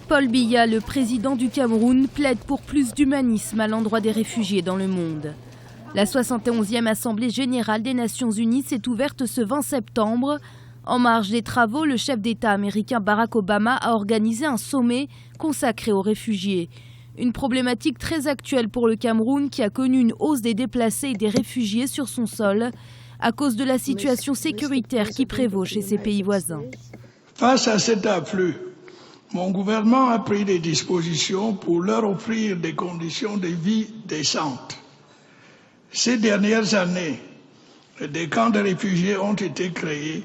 Paul Biya, le président du Cameroun, plaide pour plus d'humanisme à l'endroit des réfugiés dans le monde. La 71e Assemblée générale des Nations unies s'est ouverte ce 20 septembre. En marge des travaux, le chef d'État américain Barack Obama a organisé un sommet consacré aux réfugiés. Une problématique très actuelle pour le Cameroun qui a connu une hausse des déplacés et des réfugiés sur son sol à cause de la situation sécuritaire qui prévaut chez ses pays voisins. Face à cet afflux, mon gouvernement a pris des dispositions pour leur offrir des conditions de vie décentes. Ces dernières années, des camps de réfugiés ont été créés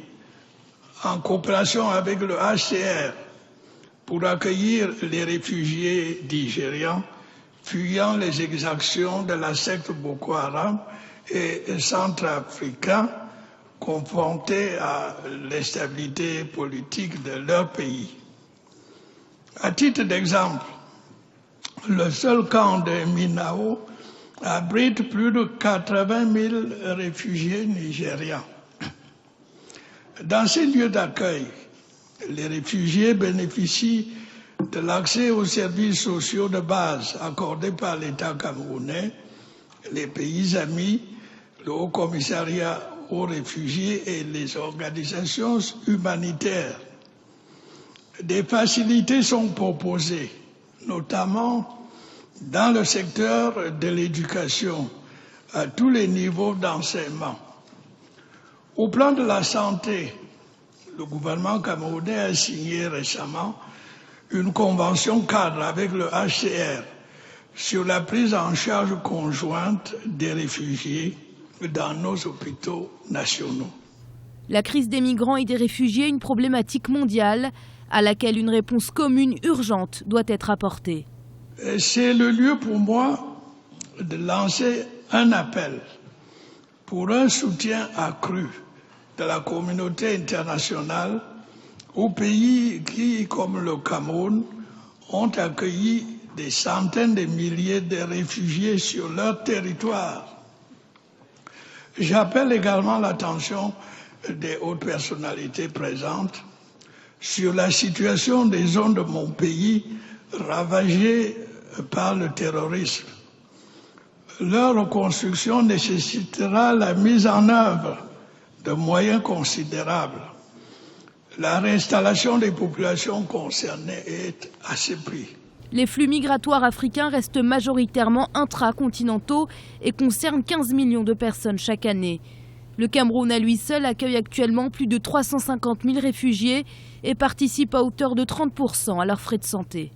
en coopération avec le HCR pour accueillir les réfugiés nigérians fuyant les exactions de la secte Boko Haram et centrafricains confrontés à l'instabilité politique de leur pays. À titre d'exemple, le seul camp de Minao abrite plus de 80 000 réfugiés nigérians. Dans ces lieux d'accueil, les réfugiés bénéficient de l'accès aux services sociaux de base accordés par l'État camerounais, les pays amis, le Haut Commissariat aux réfugiés et les organisations humanitaires. Des facilités sont proposées, notamment dans le secteur de l'éducation, à tous les niveaux d'enseignement. Au plan de la santé, le gouvernement camerounais a signé récemment une convention cadre avec le HCR sur la prise en charge conjointe des réfugiés dans nos hôpitaux nationaux. La crise des migrants et des réfugiés est une problématique mondiale à laquelle une réponse commune urgente doit être apportée. C'est le lieu pour moi de lancer un appel pour un soutien accru de la communauté internationale aux pays qui, comme le Cameroun, ont accueilli des centaines de milliers de réfugiés sur leur territoire. J'appelle également l'attention des hautes personnalités présentes sur la situation des zones de mon pays ravagées par le terrorisme. Leur reconstruction nécessitera la mise en œuvre de moyens considérables. La réinstallation des populations concernées est à ce prix. Les flux migratoires africains restent majoritairement intracontinentaux et concernent 15 millions de personnes chaque année. Le Cameroun à lui seul accueille actuellement plus de 350 000 réfugiés et participe à hauteur de 30% à leurs frais de santé.